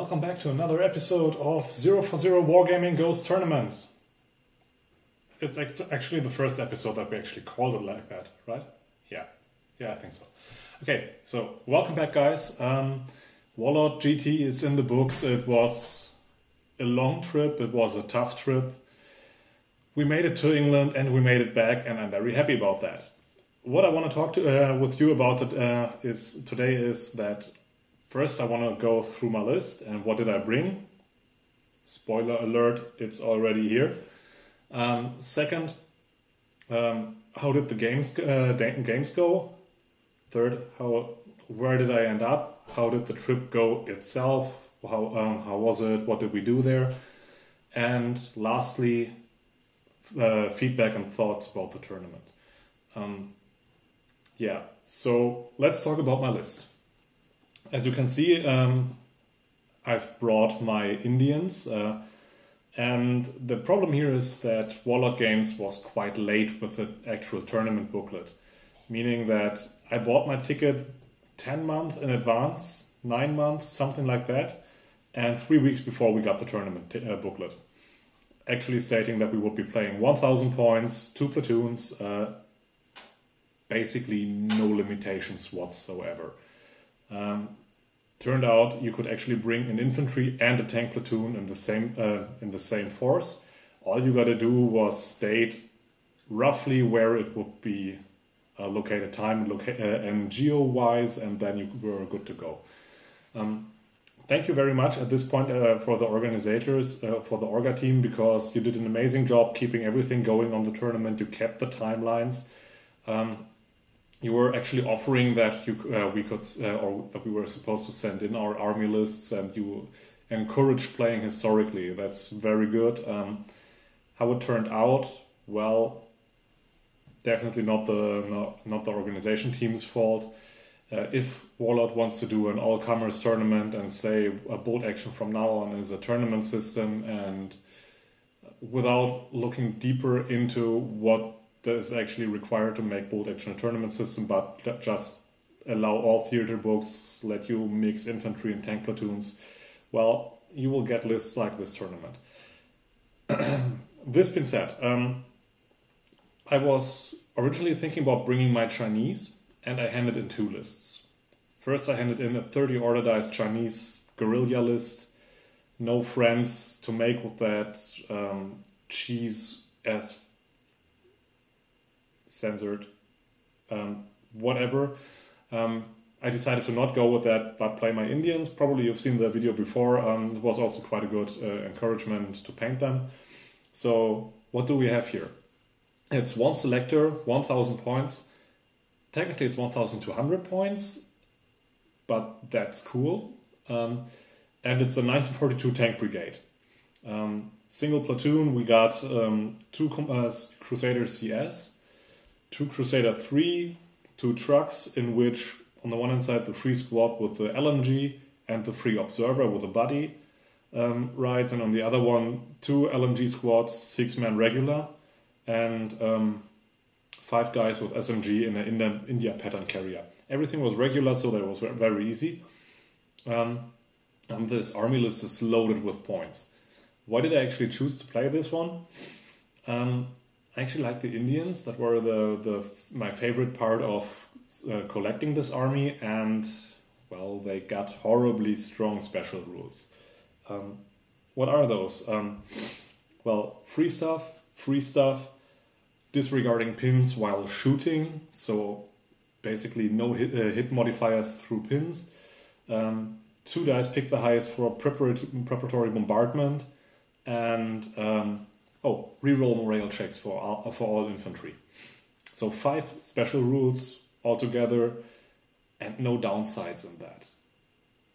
welcome back to another episode of 040 Wargaming Goes Tournaments. It's actually the first episode that we actually called it like that, right? Yeah, I think so. Okay, so welcome back, guys. Warlord GT is in the books. It was a long trip, it was a tough trip. We made it to England and we made it back, and I'm very happy about that. What I want to talk with you about today is that first I want to go through my list and what did I bring. Spoiler alert, it's already here. Second, how did the games go? Third, where did I end up? How did the trip go itself? How was it? What did we do there? And lastly, feedback and thoughts about the tournament. So let's talk about my list. As you can see, I've brought my Indians, and the problem here is that Warlord Games was quite late with the actual tournament booklet, meaning that I bought my ticket 10 months in advance, 9 months, something like that, and 3 weeks before we got the tournament booklet, actually stating that we would be playing 1,000 points, 2 platoons, basically no limitations whatsoever. Turned out you could actually bring an infantry and a tank platoon in the same force. All you got to do was state roughly where it would be located time and geo-wise, and then you were good to go. Thank you very much at this point for the organizers, for the Orga team, because you did an amazing job keeping everything going on the tournament. You kept the timelines. You were actually offering that we were supposed to send in our army lists, and you encouraged playing historically. That's very good. How it turned out, well, definitely not the organization team's fault. If Warlord wants to do an all-comers tournament and say a bolt action from now on is a tournament system, and without looking deeper into what is actually required to make bolt action a tournament system, but just allow all theater books, let you mix infantry and tank platoons, well, you will get lists like this tournament. This being said, I was originally thinking about bringing my Chinese, and I handed in 2 lists. First, I handed in a 30 order dice Chinese guerrilla list. No friends to make with that. Cheese as censored. Whatever. I decided to not go with that, but play my Indians. Probably you've seen the video before. It was also quite a good encouragement to paint them. So what do we have here? It's 1 selector, 1,000 points. Technically it's 1,200 points, but that's cool. And it's a 1942 tank brigade. Single platoon, we got 2 Crusader CS, 2 Crusader 3, 2 trucks, in which on the one hand side the free squad with the LMG and the free observer with the buddy rides, and on the other one 2 LMG squads, 6-man regular, and 5 guys with SMG in an India pattern carrier. Everything was regular, so that was very easy. And this army list is loaded with points. Why did I actually choose to play this one? I actually like the Indians. That were my favorite part of collecting this army, and well, they got horribly strong special rules. What are those? Well, free stuff, disregarding pins while shooting, so basically no hit modifiers through pins. 2 dice pick the highest for preparatory bombardment, and reroll morale checks for all infantry. So 5 special rules altogether, and no downsides in that.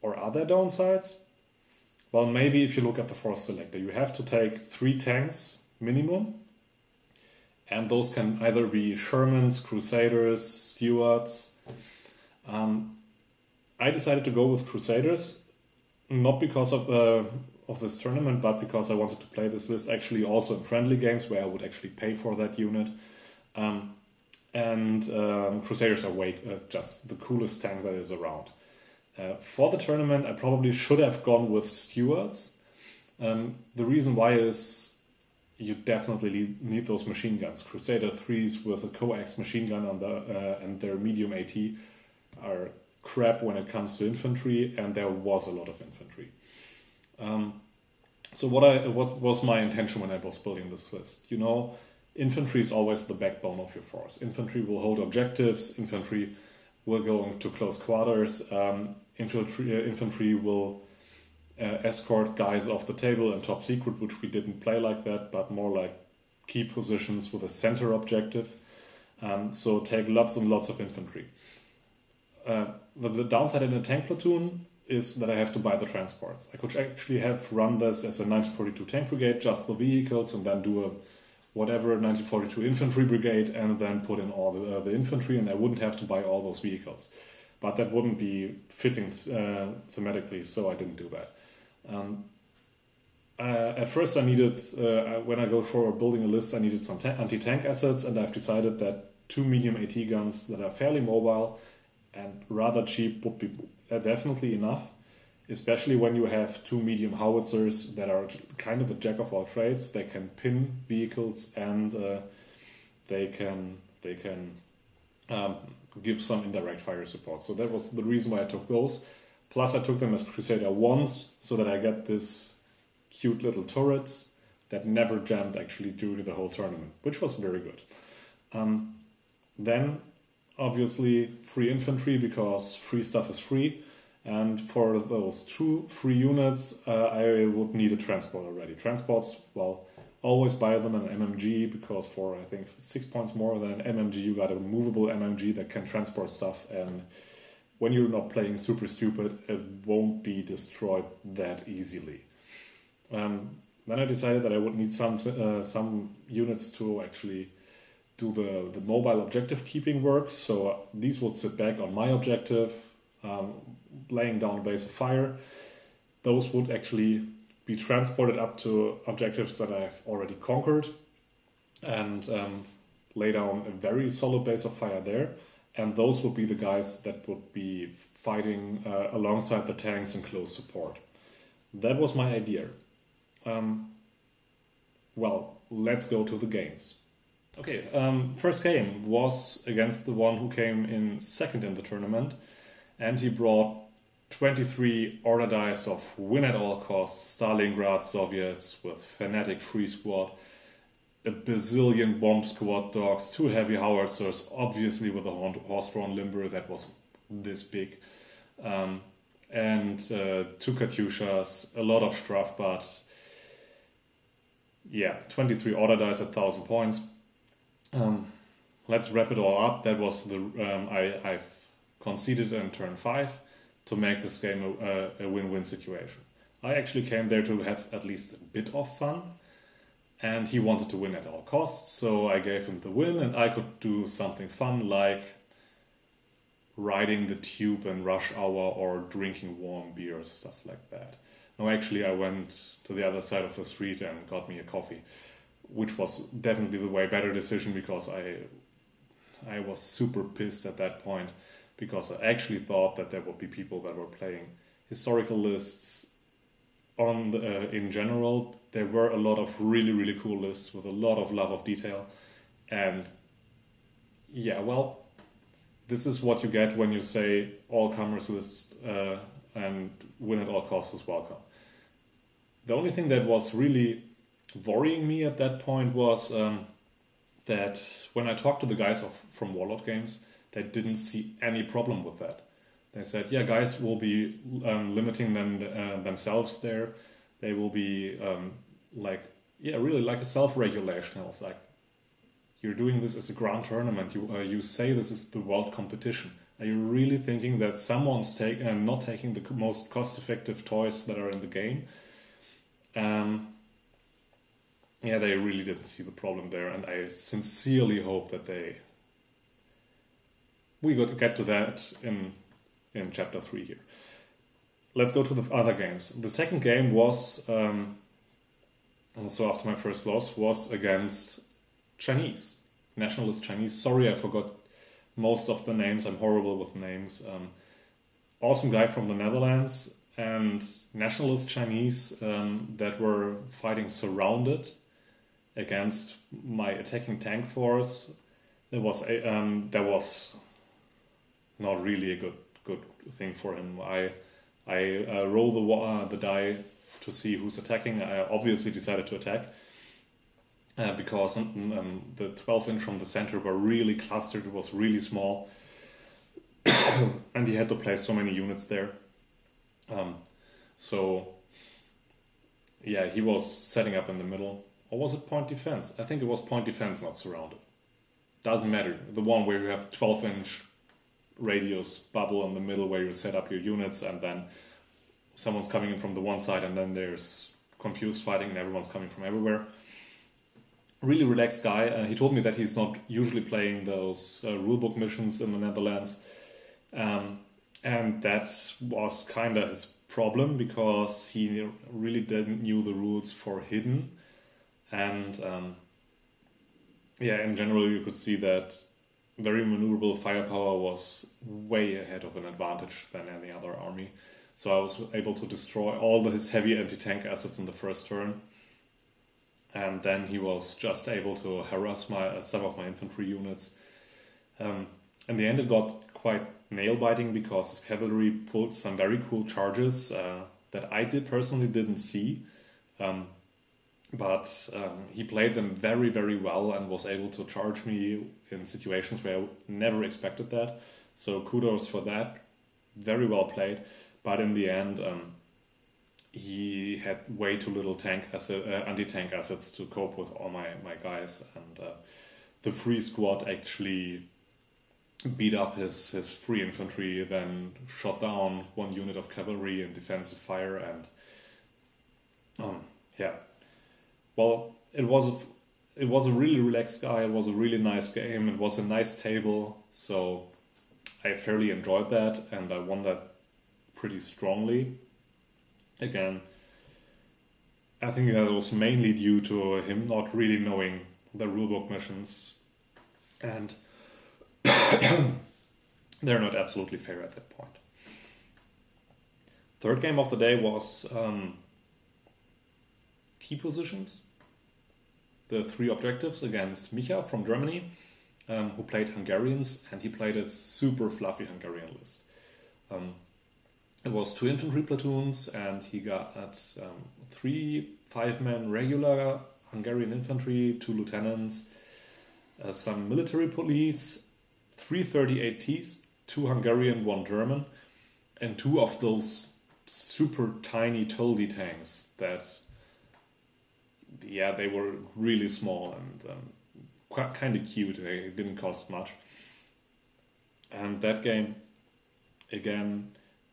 Or are there downsides? Well, maybe if you look at the force selector, you have to take 3 tanks minimum, and those can either be Shermans, Crusaders, Stuarts. I decided to go with Crusaders, not because of this tournament, but because I wanted to play this list actually also in friendly games where I would actually pay for that unit. Crusaders are just the coolest tank that is around. For the tournament, I probably should have gone with stewards. The reason why is you definitely need those machine guns. Crusader 3s with a coax machine gun on and their medium AT are crap when it comes to infantry, and there was a lot of infantry. So what was my intention when I was building this list? You know, infantry is always the backbone of your force. Infantry will hold objectives. Infantry will go into close quarters. Infantry will escort guys off the table in top secret, which we didn't play like that, but more like key positions with a center objective. So take lots and lots of infantry. The downside in a tank platoon is that I have to buy the transports. I could actually have run this as a 1942 tank brigade, just the vehicles, and then do a whatever 1942 infantry brigade, and then put in all the infantry, and I wouldn't have to buy all those vehicles. But that wouldn't be fitting thematically, so I didn't do that. At first I needed, when I go for building a list, I needed some anti-tank assets, and I've decided that 2 medium AT guns that are fairly mobile and rather cheap would be definitely enough, especially when you have 2 medium howitzers that are kind of a jack of all trades. They can pin vehicles, and they can give some indirect fire support. So that was the reason why I took those. Plus I took them as Crusader 1s so that I get this cute little turrets that never jammed actually during the whole tournament, which was very good. Then obviously free infantry, because free stuff is free, and for those 2 free units I would need a transport already. Transports, well, always buy them an MMG, because for I think 6 points more than an MMG you got a movable MMG that can transport stuff, and when you're not playing super stupid it won't be destroyed that easily. Then I decided that I would need some units to actually do the mobile objective keeping work. So these would sit back on my objective, laying down a base of fire. Those would actually be transported up to objectives that I've already conquered, and lay down a very solid base of fire there. And those would be the guys that would be fighting alongside the tanks in close support. That was my idea. Well, let's go to the games. Okay, first game was against the one who came in second in the tournament, and he brought 23 order dice of win at all costs, Stalingrad Soviets with Fanatic Free Squad, a bazillion bomb squad dogs, 2 heavy howitzers, obviously with a horse-drawn limber that was this big, and 2 Katyushas, a lot of Strafbad. Yeah, 23 order dice at 1,000 points. Let's wrap it all up. That was I've conceded in turn 5 to make this game a win-win situation. I actually came there to have at least a bit of fun, and he wanted to win at all costs, so I gave him the win, and I could do something fun like riding the tube in rush hour or drinking warm beer, stuff like that. No, actually I went to the other side of the street and got me a coffee, which was definitely the way better decision, because I was super pissed at that point, because I actually thought that there would be people that were playing historical lists on in general. There were a lot of really, really cool lists with a lot of love of detail, and yeah, well, this is what you get when you say all comers list and win at all costs is welcome. The only thing that was really worrying me at that point was that when I talked to the guys from Warlord Games, they didn't see any problem with that. They said, yeah, guys will be limiting themselves there. They will be really like a self-regulation. I was like, you're doing this as a grand tournament. You say this is the world competition. Are you really thinking that someone's not taking the most cost-effective toys that are in the game? Yeah, they really didn't see the problem there, and I sincerely hope that we got to get to that in chapter 3 here. Let's go to the other games. The second game was, also after my first loss, was against Chinese, nationalist Chinese. Sorry, I forgot most of the names. I'm horrible with names. awesome guy from the Netherlands and nationalist Chinese that were fighting surrounded against my attacking tank force. There was not really a good thing for him. I roll the die to see who's attacking. I obviously decided to attack because the 12-inch from the center were really clustered. It was really small, and he had to place so many units there. So yeah, he was setting up in the middle. Or was it point defense? I think it was point defense, not surrounded. Doesn't matter. The one where you have 12-inch radius bubble in the middle where you set up your units, and then someone's coming in from the one side, and then there's confused fighting and everyone's coming from everywhere. Really relaxed guy. He told me that he's not usually playing those rulebook missions in the Netherlands. And that was kind of his problem, because he really didn't know the rules for hidden. And in general, you could see that very maneuverable firepower was way ahead of an advantage than any other army. So I was able to destroy all his heavy anti-tank assets in the first turn. And then he was just able to harass some of my infantry units. In the end, it got quite nail-biting because his cavalry pulled some very cool charges that I personally didn't see. But he played them very, very well and was able to charge me in situations where I never expected that. So kudos for that. Very well played. But in the end, he had way too little anti-tank assets to cope with all my guys. And the free squad actually beat up his free infantry, then shot down one unit of cavalry in defensive fire. And well, it was a really relaxed guy. It was a really nice game. It was a nice table, so I fairly enjoyed that, and I won that pretty strongly. Again, I think that was mainly due to him not really knowing the rulebook missions, and they're not absolutely fair at that point. Third game of the day was key positions. The 3 objectives against Micha from Germany, who played Hungarians, and he played a super fluffy Hungarian list. It was 2 infantry platoons, and he got 3 5-man regular Hungarian infantry, 2 lieutenants, some military police, 3 38Ts, 2 Hungarian, 1 German, and 2 of those super tiny Toldi tanks that, they were really small and kind of cute. They didn't cost much. And that game, again,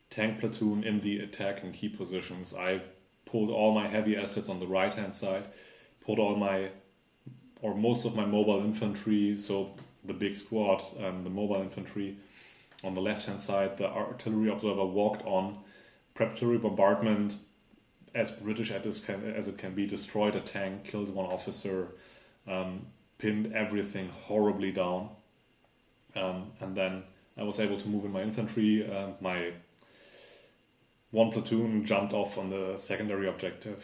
tank platoon in the attack and key positions. I pulled all my heavy assets on the right-hand side, pulled most of my mobile infantry, so the big squad, the mobile infantry on the left-hand side. The artillery observer walked on, preparatory bombardment, as British as it can be, destroyed a tank, killed 1 officer, pinned everything horribly down. And then I was able to move in my infantry. My 1 platoon jumped off on the secondary objective.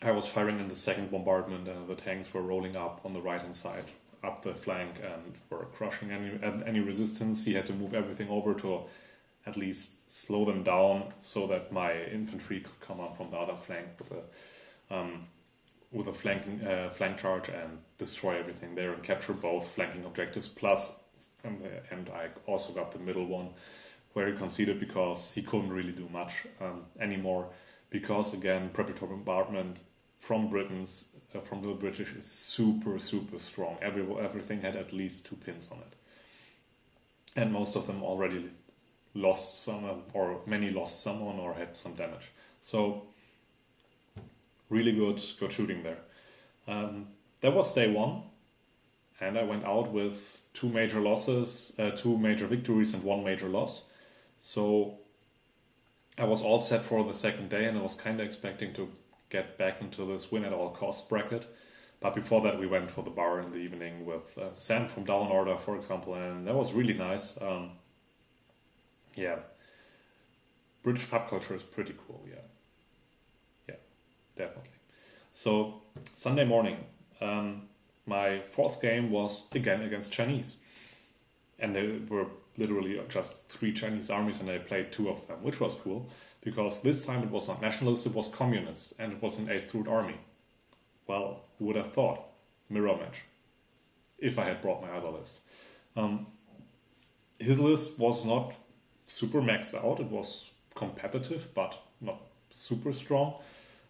I was firing in the second bombardment, and the tanks were rolling up on the right-hand side, up the flank, and were crushing any resistance. He had to move everything over to at least slow them down so that my infantry could come up from the other flank with a flank charge and destroy everything there and capture both flanking objectives. Plus, and I also got the middle one where he conceded because he couldn't really do much anymore. Because again, preparatory bombardment from the British is super, super strong. Everything had at least 2 pins on it, and most of them already lost someone, or many lost someone, or had some damage. So really good shooting there. That was day 1, and I went out with 2 major losses, 2 major victories and 1 major loss. So I was all set for the second day, and I was kind of expecting to get back into this win at all costs bracket. But before that, we went for the bar in the evening with Sam from Down Order, for example, and that was really nice. British pub culture is pretty cool, yeah. Yeah, definitely. So, Sunday morning, my fourth game was again against Chinese. And there were literally just 3 Chinese armies and I played 2 of them, which was cool. Because this time it was not nationalist, it was communist. And it was an 8th Root army. Well, who would have thought? Mirror match. If I had brought my other list. His list was not super maxed out. It was competitive, but not super strong.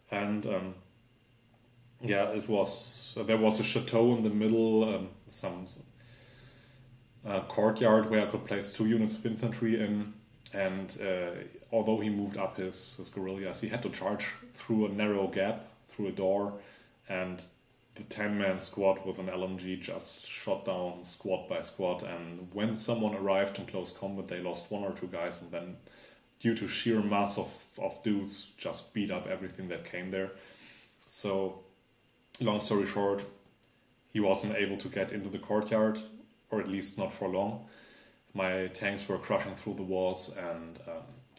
And yeah, it was. There was a chateau in the middle, some courtyard where I could place 2 units of infantry in. And although he moved up his guerrillas, he had to charge through a narrow gap, through a door, and the 10-man squad with an LMG just shot down squad by squad, and when someone arrived in close combat, they lost 1 or 2 guys, and then due to sheer mass of dudes, just beat up everything that came there. So, long story short, he wasn't able to get into the courtyard, or at least not for long. My tanks were crushing through the walls, and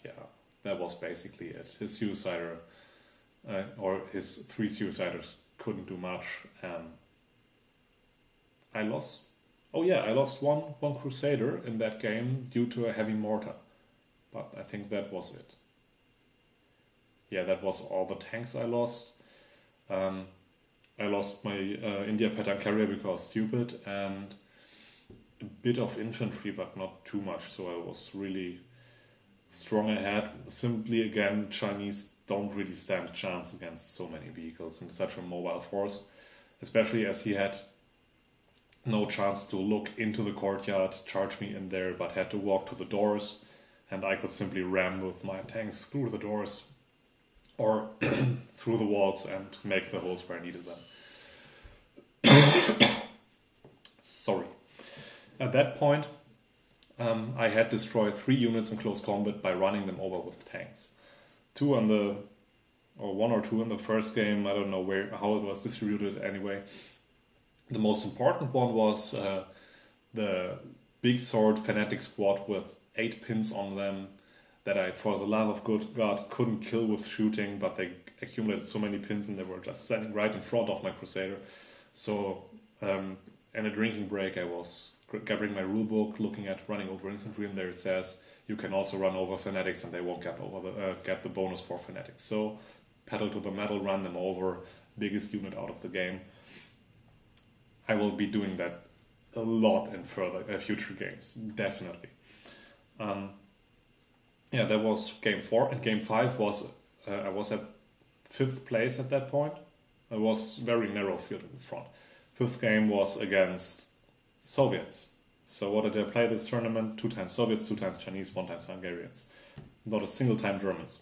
yeah, that was basically it. His suicider, or his 3 suiciders, couldn't do much. I lost. Oh yeah, I lost one Crusader in that game due to a heavy mortar, but I think that was it. Yeah, that was all the tanks I lost. I lost my India pattern carrier because stupid, and a bit of infantry, but not too much. So I was really strong ahead. Simply, again, Chinese don't really stand a chance against so many vehicles in such a mobile force, especially as he had no chance to look into the courtyard, charge me in there, but had to walk to the doors, and I could simply ram with my tanks through the doors or through the walls and make the holes where I needed them. Sorry. At that point, I had destroyed 3 units in close combat by running them over with tanks. 1 or 2 in the first game. I don't know how it was distributed anyway. The most important one was the big sword fanatic squad with 8 pins on them that I, for the love of God, couldn't kill with shooting, but they accumulated so many pins and they were just standing right in front of my Crusader. So, in a drinking break, I was grabbing my rulebook, looking at running over infantry, and there it says you can also run over fanatics and they won't get the bonus for fanatics. So pedal to the metal, run them over, biggest unit out of the game. I will be doing that a lot in future games, definitely. Yeah, that was game 4, and game 5 was I was at 5th place at that point. It was very narrow field in the front. 5th game was against Soviets. So what did I play this tournament? 2 times Soviets, 2 times Chinese, 1 times Hungarians. Not a single time Germans,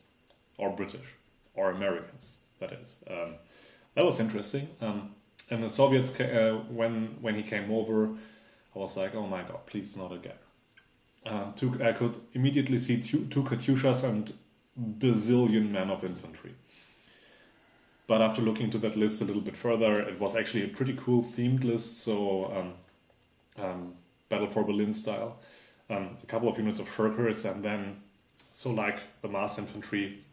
or British, or Americans, that is. That was interesting. And the Soviets, when he came over, I was like, oh my god, please not again. I could immediately see 2 Katyushas and bazillion men of infantry. But after looking to that list a little bit further, it was actually a pretty cool themed list. So Battle for Berlin style, a couple of units of shirkers, and then so like the mass infantry,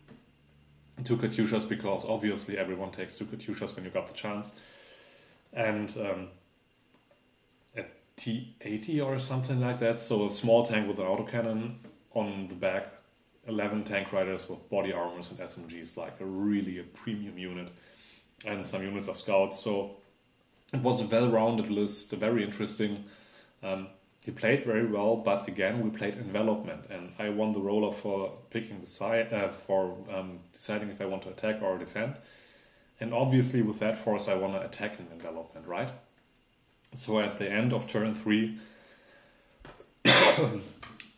2 Katyushas, because obviously everyone takes 2 Katyushas when you got the chance, and a T-80 or something like that. So a small tank with an autocannon on the back, 11 tank riders with body armors and SMGs, like a premium unit, and some units of scouts. So it was a well-rounded list, very interesting. He played very well, but again we played envelopment, and I won the roller for picking the side, deciding if I want to attack or defend. And obviously with that force I want to attack in envelopment, right? So at the end of turn 3,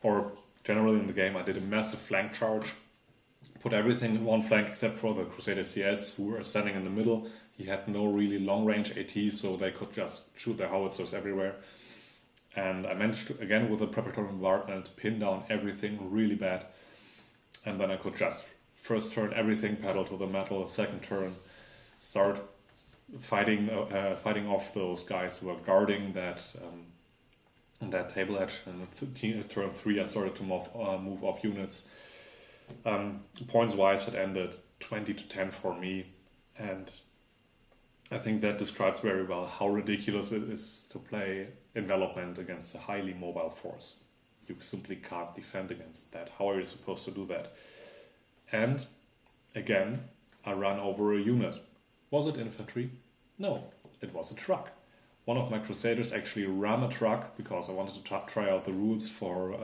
or generally in the game, I did a massive flank charge, put everything in one flank except for the Crusader CS, who were standing in the middle. He had no really long range AT, so they could just shoot their howitzers everywhere. And I managed to, again with a preparatory bombardment, pin down everything really bad. And then I could just first turn everything, pedal to the metal, second turn, start fighting off those guys who are guarding that table edge. And turn 3 I started to move off units. Points-wise, it ended 20-10 for me, and I think that describes very well how ridiculous it is to play Envelopment against a highly mobile force. You simply can't defend against that. How are you supposed to do that? And again, I ran over a unit. Was it infantry? No, it was a truck. One of my Crusaders actually ran a truck because I wanted to try out the rules for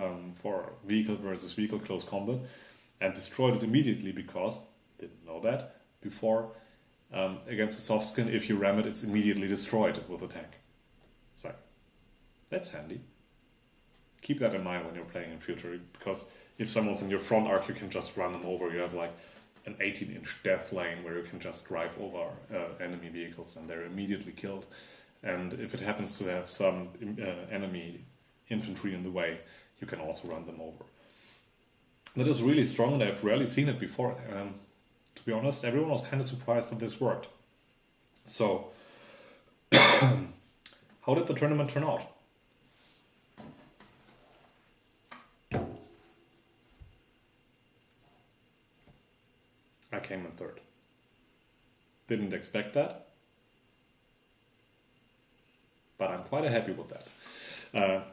vehicle versus vehicle close combat, and destroyed it immediately because, didn't know that before, against the soft skin, if you ram it, it's immediately destroyed with a tank. So, that's handy. Keep that in mind when you're playing in future, because if someone's in your front arc, you can just run them over. You have like an 18-inch death lane where you can just drive over enemy vehicles and they're immediately killed. And if it happens to have some enemy infantry in the way, you can also run them over. That is really strong, and I've rarely seen it before. To be honest, everyone was kind of surprised that this worked. So, how did the tournament turn out? I came in third. Didn't expect that, but I'm quite happy with that.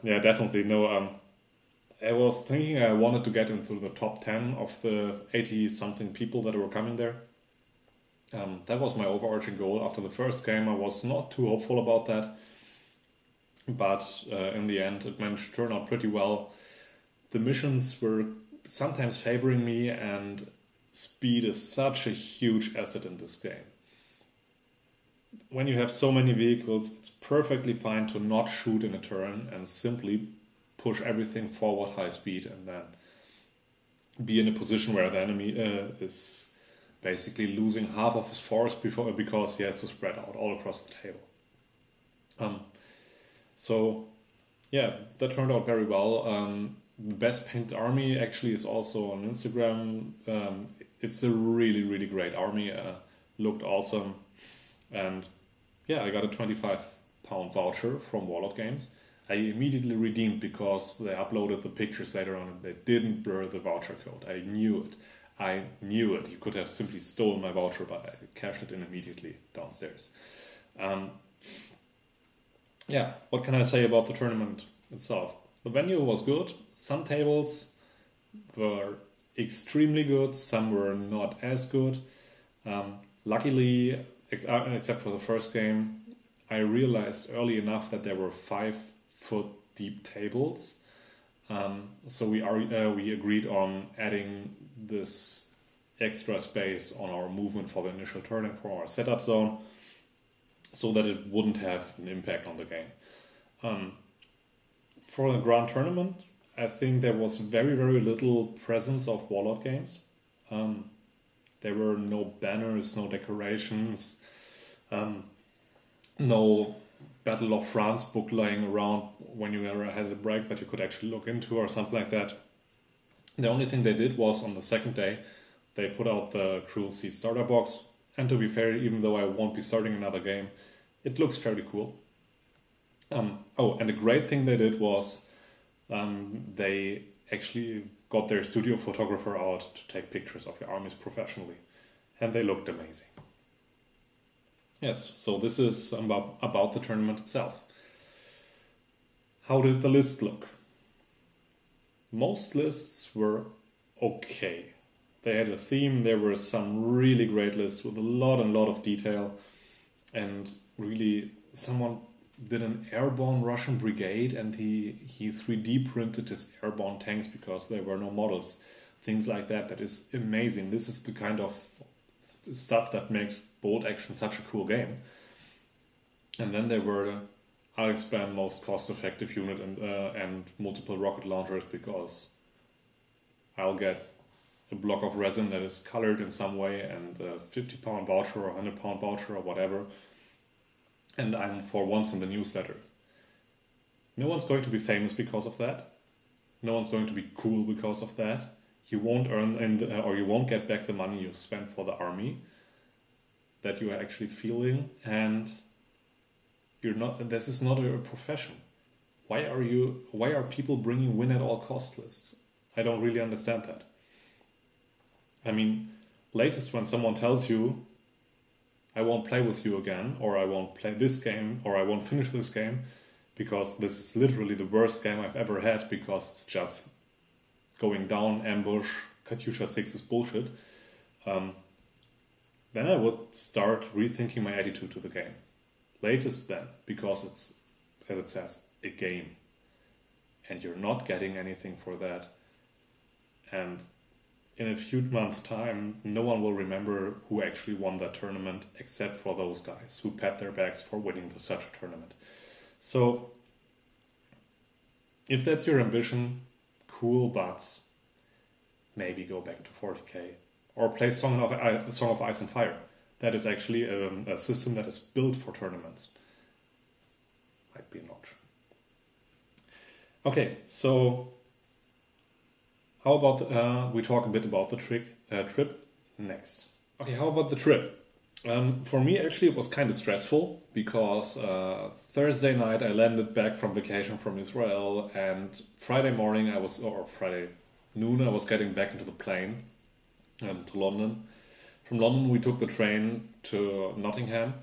Yeah, definitely. No, I was thinking I wanted to get into the top 10 of the 80-something people that were coming there. That was my overarching goal. After the first game, I was not too hopeful about that, but in the end, it managed to turn out pretty well. The missions were sometimes favoring me, and speed is such a huge asset in this game. When you have so many vehicles, it's perfectly fine to not shoot in a turn and simply push everything forward high speed, and then be in a position where the enemy is basically losing half of his force because he has to spread out all across the table. So yeah, that turned out very well. The best painted army actually is also on Instagram. It's a really, really great army. Looked awesome. And yeah, I got a £25 voucher from Warlord Games. I immediately redeemed because they uploaded the pictures later on and they didn't blur the voucher code. I knew it. You could have simply stolen my voucher, but I cashed it in immediately downstairs. Yeah, what can I say about the tournament itself? The venue was good. Some tables were extremely good, some were not as good. Luckily, except for the first game, I realized early enough that there were 5-foot deep tables. So we agreed on adding this extra space on our movement for the initial turning for our setup zone, so that it wouldn't have an impact on the game. For the Grand Tournament, I think there was very, very little presence of Warlord Games. There were no banners, no decorations, no Battle of France book lying around when you had a break that you could actually look into or something like that. The only thing they did was, on the second day, they put out the Cruel Sea starter box. And to be fair, even though I won't be starting another game, it looks fairly cool. Oh, and the great thing they did was they actually got their studio photographer out to take pictures of your armies professionally. And they looked amazing. Yes, so this is about the tournament itself. How did the list look? Most lists were okay. They had a theme. There were some really great lists with a lot of detail. And really, someone did an airborne Russian brigade, and he 3D printed his airborne tanks because there were no models. Things like that. That is amazing. This is the kind of stuff that makes bolt action such a cool game. And then there were I'll expand most cost-effective unit and multiple rocket launchers, because I'll get a block of resin that is colored in some way and a 50-pound voucher or 100-pound voucher or whatever. And I'm for once in the newsletter. No one's going to be famous because of that. No one's going to be cool because of that. You won't earn or you won't get back the money you spent for the army that you are actually feeling, and you're not. This is not a profession. Why are people bringing win at all cost lists? I don't really understand that. I mean, latest when someone tells you, I won't play with you again, or I won't play this game, or I won't finish this game, because this is literally the worst game I've ever had, because it's just going down, ambush, Katyusha 6 is bullshit, then I would start rethinking my attitude to the game. Latest then, because it's, as it says, a game. And you're not getting anything for that. And in a few months' time, no one will remember who actually won that tournament, except for those guys who pat their backs for winning such a tournament. So, if that's your ambition, cool, but maybe go back to 40k. Or play Song of Ice and Fire. That is actually a system that is built for tournaments. Might be an option. Okay, so how about we talk a bit about the trip next. Okay, how about the trip? For me, actually, it was kind of stressful because Thursday night I landed back from vacation from Israel, and Friday morning Friday noon I was getting back into the plane to London. From London we took the train to Nottingham.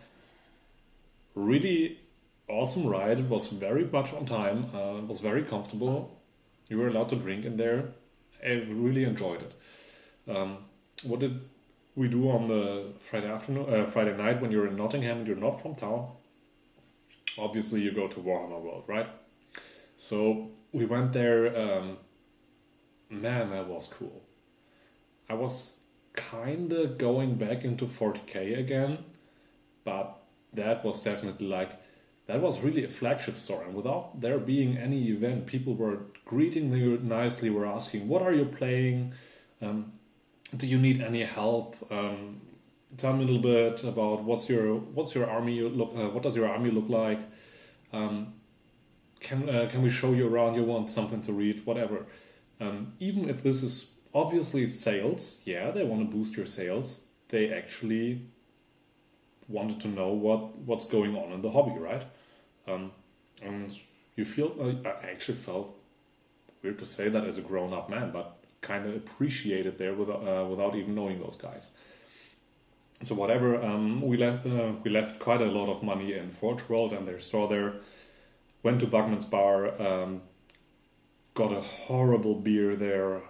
Really awesome ride. It was very much on time. It was very comfortable. You were allowed to drink in there. I really enjoyed it. What did we do on the Friday night when you're in Nottingham and you're not from town? Obviously you go to Warhammer World, right? So we went there. Man, that was cool. I was kinda going back into 40k again, but that was definitely that was really a flagship store, and without there being any event, people were greeting me nicely, were asking, what are you playing? Do you need any help? Tell me a little bit about what's your army look, what does your army look like? Can we show you around? You want something to read, whatever. Even if this is obviously sales, yeah, they want to boost your sales. They actually wanted to know what's going on in the hobby, right? And you feel, I actually felt, weird to say that as a grown-up man, but kind of appreciated there without even knowing those guys. So whatever, we left quite a lot of money in Forge World and their store there. Went to Bugman's Bar, got a horrible beer there.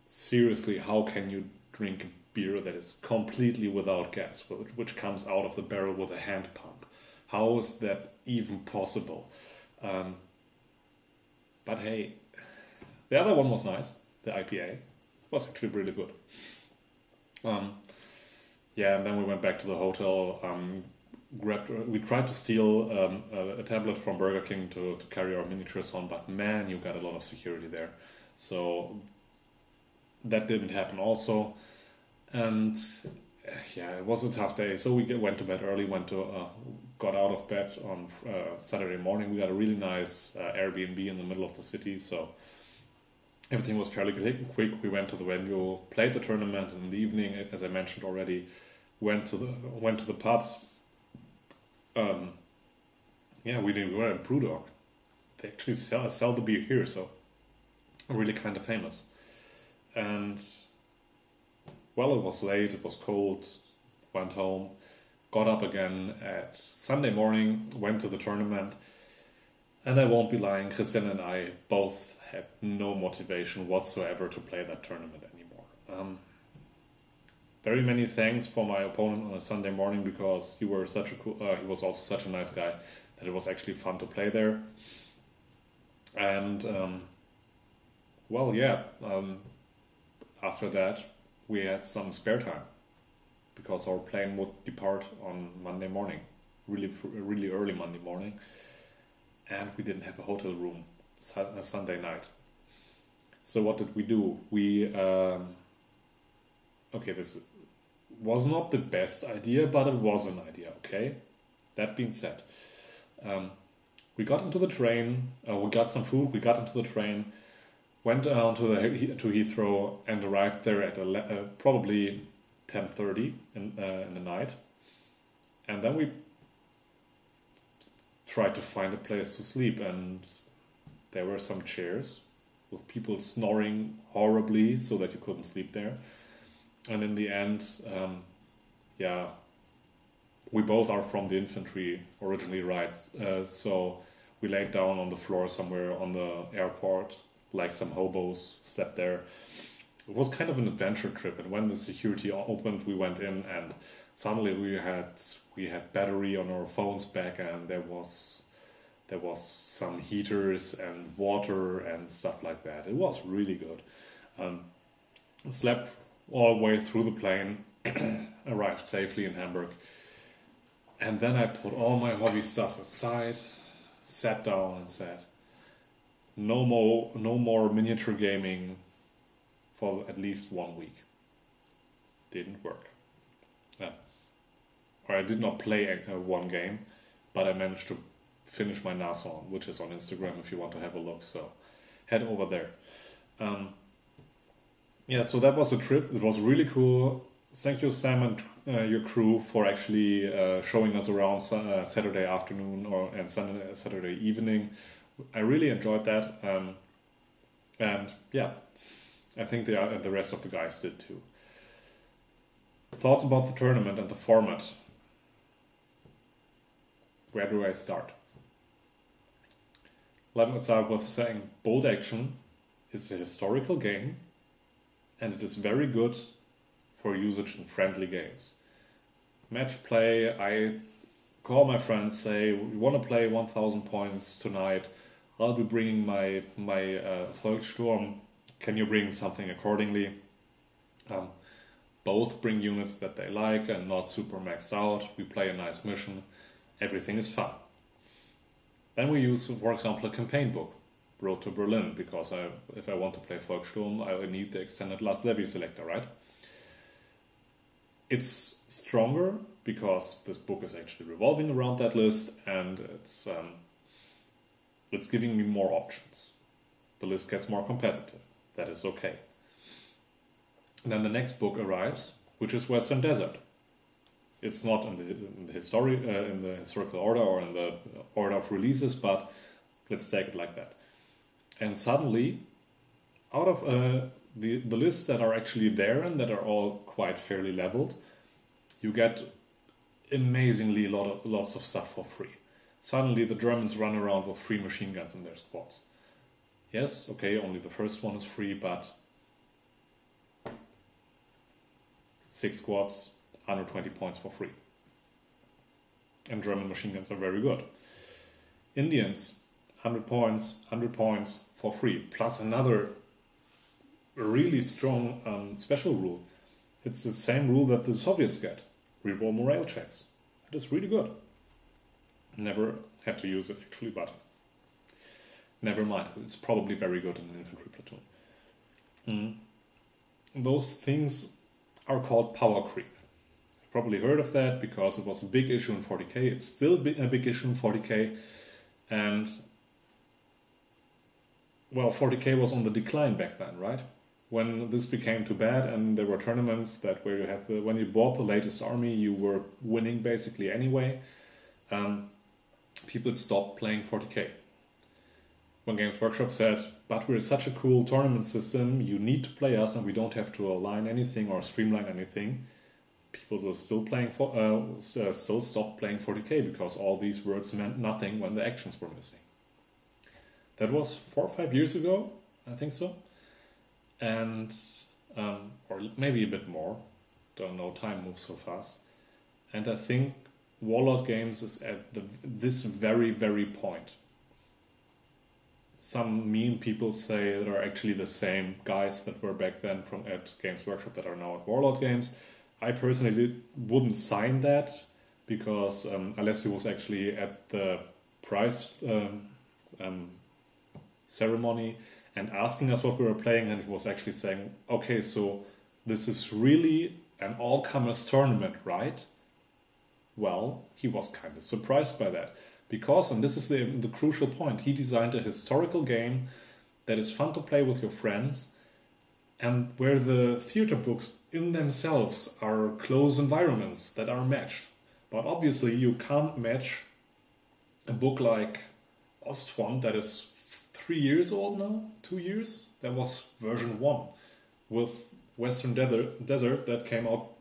Seriously, how can you drink a beer that is completely without gas, which comes out of the barrel with a hand pump? How is that even possible? But hey, the other one was nice. The IPA was actually really good. Yeah, and then we went back to the hotel. We tried to steal a tablet from Burger King to carry our miniatures on, but man, you got a lot of security there. So that didn't happen also. And yeah, it was a tough day. So we went to bed early, got out of bed on Saturday morning. We got a really nice Airbnb in the middle of the city, so everything was fairly quick. We went to the venue, played the tournament, and in the evening, as I mentioned already, went to the pubs. Yeah, we were at Brewdog. They actually sell the beer here, so really kind of famous. And well, it was late, it was cold, went home, got up again at Sunday morning, went to the tournament, and I won't be lying, Christian and I both had no motivation whatsoever to play that tournament anymore. Very many thanks for my opponent on a Sunday morning, because he was also such a nice guy that it was actually fun to play there. And well, yeah, after that we had some spare time because our plane would depart on Monday morning, really early Monday morning, and we didn't have a hotel room Sunday night. So what did we do? Okay, this was not the best idea, but it was an idea, okay? That being said, we got into the train, we got some food, we got into the train, went down to Heathrow and arrived there at probably 10:30 in the night. And then we tried to find a place to sleep, and there were some chairs with people snoring horribly so that you couldn't sleep there. And in the end, yeah, we both are from the infantry originally, right? So we laid down on the floor somewhere on the airport, like some hobos, slept there. It was kind of an adventure trip, and when the security opened, we went in, and suddenly we had battery on our phones back, and there was some heaters and water and stuff like that. It was really good. Slept all the way through the plane, arrived safely in Hamburg, and then I put all my hobby stuff aside, sat down and said, no more miniature gaming for at least 1 week. Didn't work. Or I did not play one game, but I managed to finish my Nason, which is on Instagram if you want to have a look. So head over there. Yeah, so that was a trip. It was really cool. Thank you, Sam, and your crew for actually showing us around Saturday afternoon and Saturday evening. I really enjoyed that. And yeah, I think the rest of the guys did too. Thoughts about the tournament and the format? Where do I start? Let me start with saying Bold Action is a historical game, and it is very good for usage in friendly games. Match play, I call my friends, say, we want to play 1000 points tonight. I'll be bringing my Volkssturm. Can you bring something accordingly? Both bring units that they like and not super maxed out. We play a nice mission. Everything is fun. Then we use, for example, a campaign book, Road to Berlin, because if I want to play Volkssturm, I need the extended last levy selector, right? It's stronger because this book is actually revolving around that list, and it's giving me more options. The list gets more competitive. That is okay. And then the next book arrives, which is Western Desert. It's not in the historical order or in the order of releases, but let's take it like that. And suddenly, out of the lists that are actually there and that are all quite fairly leveled, you get amazingly lots of stuff for free. Suddenly the Germans run around with 3 machine guns in their squads. Yes, okay, only the first one is free, but 6 squads, 120 points for free. And German machine guns are very good. Indians, 100 points for free, plus another really strong special rule. It's the same rule that the Soviets get, reroll morale checks. It is really good. Never had to use it actually, but never mind. It's probably very good in an infantry platoon. Those things are called power creep. You've probably heard of that because it was a big issue in 40k. It's still a big issue in 40k, and well, 40k was on the decline back then, right? When this became too bad, and there were tournaments where you had when you bought the latest army, you were winning basically anyway. People stopped playing 40k. When Games Workshop said, but we're such a cool tournament system, you need to play us and we don't have to align anything or streamline anything, people were still stopped playing 40k because all these words meant nothing when the actions were missing. That was 4 or 5 years ago, I think so. And, or maybe a bit more, don't know, time moves so fast. And I think Warlord Games is at this very, very point. Some mean people say that are actually the same guys that were back then at Games Workshop that are now at Warlord Games. I personally wouldn't sign that because unless he was actually at the prize ceremony and asking us what we were playing, and he was actually saying, okay, so this is really an all-comers tournament, right? Well, he was kind of surprised by that. Because, and this is the crucial point, he designed a historical game that is fun to play with your friends, and where the theater books in themselves are close environments that are matched. But obviously you can't match a book like Ostfront that is 3 years old now, 2 years. That was version 1 with Western Desert that came out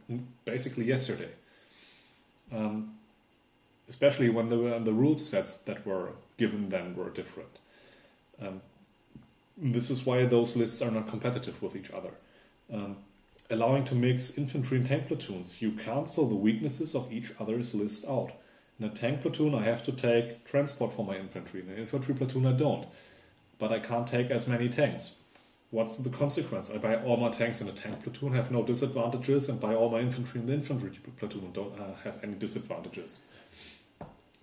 basically yesterday. Especially when the rule sets that were given then were different. This is why those lists are not competitive with each other. Allowing to mix infantry and tank platoons, you cancel the weaknesses of each other's list out. In a tank platoon, I have to take transport for my infantry. In an infantry platoon, I don't. But I can't take as many tanks. What's the consequence? I buy all my tanks in a tank platoon, have no disadvantages, and buy all my infantry in the infantry platoon and don't have any disadvantages.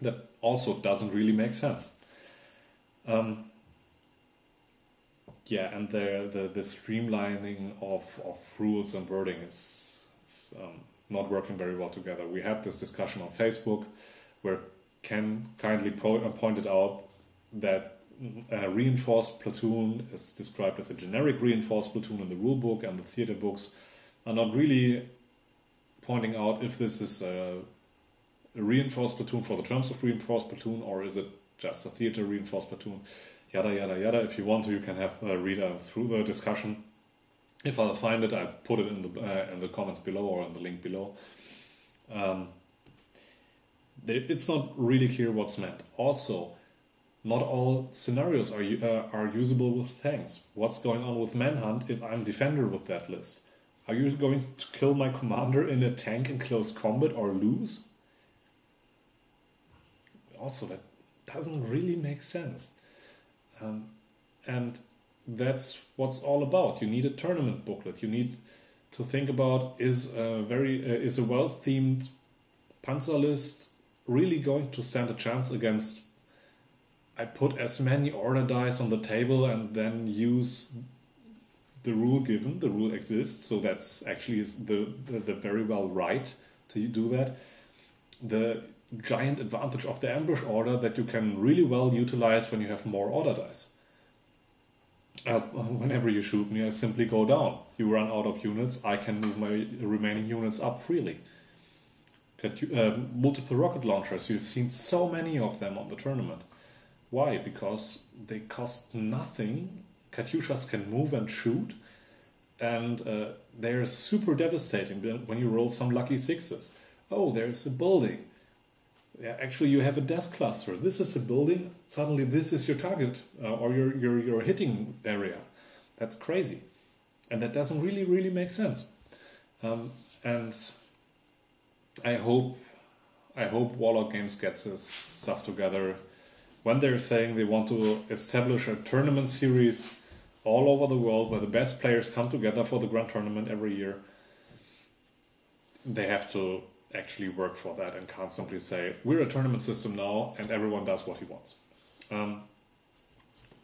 That also doesn't really make sense. Yeah, and the streamlining of rules and wording is not working very well together. We had this discussion on Facebook where Ken kindly pointed out that a reinforced platoon is described as a generic reinforced platoon in the rulebook, and the theater books are not really pointing out if this is a reinforced platoon for the terms of reinforced platoon, or is it just a theater reinforced platoon, yada yada yada. If you want to, you can have a reader through the discussion. If I'll find it, I put it in the comments below or in the link below. It's not really clear what's meant. Also, not all scenarios are usable with tanks. What's going on with Manhunt if I'm defender with that list? Are you going to kill my commander in a tank in close combat or lose? Also, that doesn't really make sense. And that's what's all about. You need a tournament booklet. You need to think about, is a well-themed Panzer list really going to stand a chance against, I put as many order dice on the table and then use the rule given. The rule exists, so that's actually the very well right to do that. The giant advantage of the ambush order that you can really well utilize when you have more order dice. Whenever you shoot me, I simply go down. You run out of units, I can move my remaining units up freely. Multiple rocket launchers, you've seen so many of them on the tournament. Why? Because they cost nothing. Katyushas can move and shoot, and they're super devastating when you roll some lucky sixes. Oh, there's a building. Yeah, actually, you have a death cluster. This is a building. Suddenly, this is your target or your hitting area. That's crazy, and that doesn't really make sense. And I hope Warlord Games gets this stuff together. When they're saying they want to establish a tournament series all over the world where the best players come together for the Grand Tournament every year, they have to actually work for that and can't simply say, we're a tournament system now and everyone does what he wants.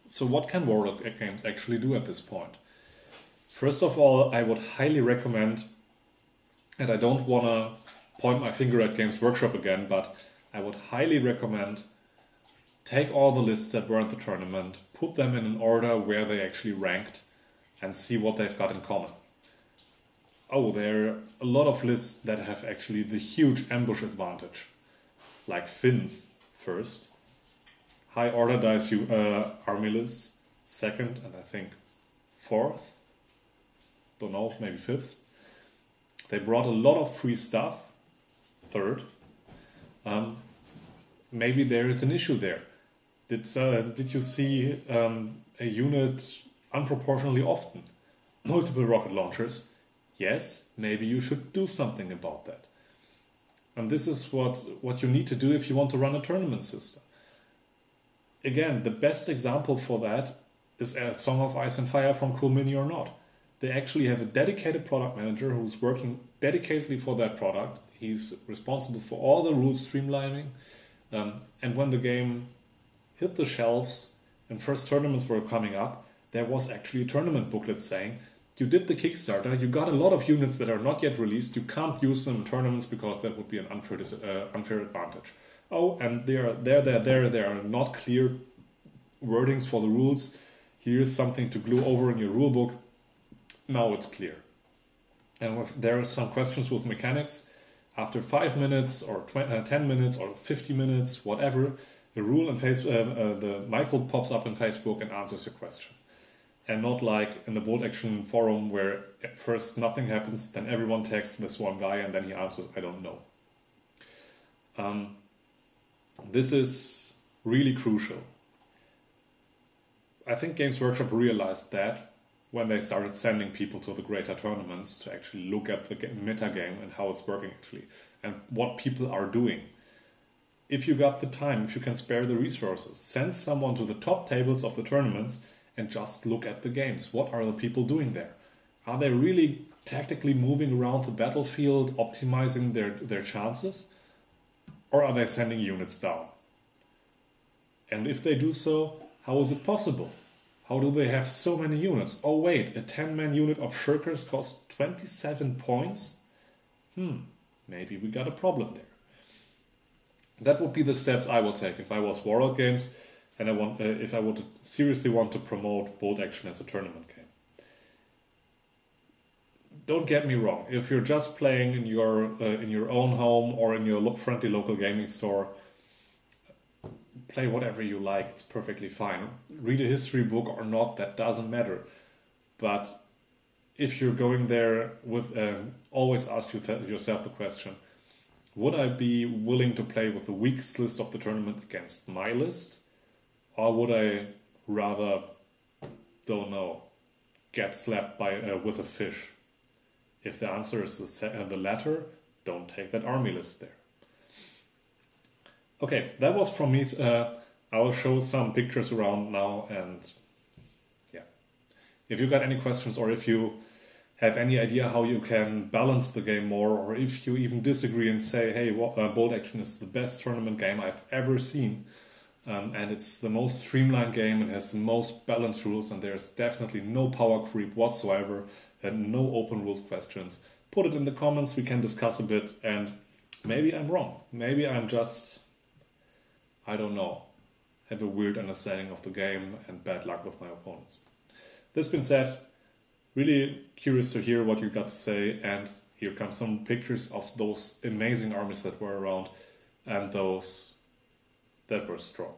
So what can Warlord Games actually do at this point? First of all, I would highly recommend, and I don't want to point my finger at Games Workshop again, but I would highly recommend take all the lists that were at the tournament, put them in an order where they actually ranked, and see what they've got in common. Oh, there are a lot of lists that have actually the huge ambush advantage, like Finn's first, high order dice army lists second, and I think fourth, don't know, maybe fifth. They brought a lot of free stuff, third. Maybe there is an issue there. Did you see a unit unproportionally often? Multiple rocket launchers? Yes, maybe you should do something about that. And this is what you need to do if you want to run a tournament system. Again, the best example for that is a Song of Ice and Fire from Cool Mini or Not. They actually have a dedicated product manager who's working dedicatedly for that product. He's responsible for all the rules streamlining. And when the game hit the shelves and first tournaments were coming up, there was actually a tournament booklet saying, you did the Kickstarter, you got a lot of units that are not yet released, you can't use them in tournaments because that would be an unfair advantage. Oh, and there are not clear wordings for the rules. Here's something to glue over in your rulebook. Now it's clear. And there are some questions with mechanics. After 5 minutes or 10 minutes or 50 minutes, whatever, the rule and the Michael pops up in Facebook and answers your question. and not like in the bolt action forum where at first nothing happens, then everyone texts this one guy and then he answers, I don't know. This is really crucial. I think Games Workshop realized that when they started sending people to the greater tournaments to actually look at the meta game and how it's working actually, and what people are doing. If you got the time, if you can spare the resources, send someone to the top tables of the tournaments and just look at the games. What are the people doing there? Are they really tactically moving around the battlefield, optimizing their chances? Or are they sending units down? And if they do so, how is it possible? How do they have so many units? Oh wait, a 10-man unit of Shirkers costs 27 points? Maybe we got a problem there. That would be the steps I would take if I was Warlord Games and if I would seriously want to promote bolt action as a tournament game. Don't get me wrong, if you're just playing in your own home or in your friendly local gaming store, play whatever you like, it's perfectly fine. Read a history book or not, that doesn't matter. But if you're going there with, always ask yourself the question, would I be willing to play with the weakest list of the tournament against my list? Or would I rather, don't know, get slapped with a fish? If the answer is the latter, don't take that army list there. Okay, that was from me. I will show some pictures around now, and yeah. If you got any questions or if you have any idea how you can balance the game more, or if you even disagree and say, hey, bolt action is the best tournament game I've ever seen, and it's the most streamlined game and has the most balanced rules, and there's definitely no power creep whatsoever and no open rules questions, put it in the comments, we can discuss a bit, and maybe I'm wrong. Maybe I'm just, I don't know, have a weird understanding of the game and bad luck with my opponents. This being said, really curious to hear what you got to say, and here come some pictures of those amazing armies that were around and those that were strong.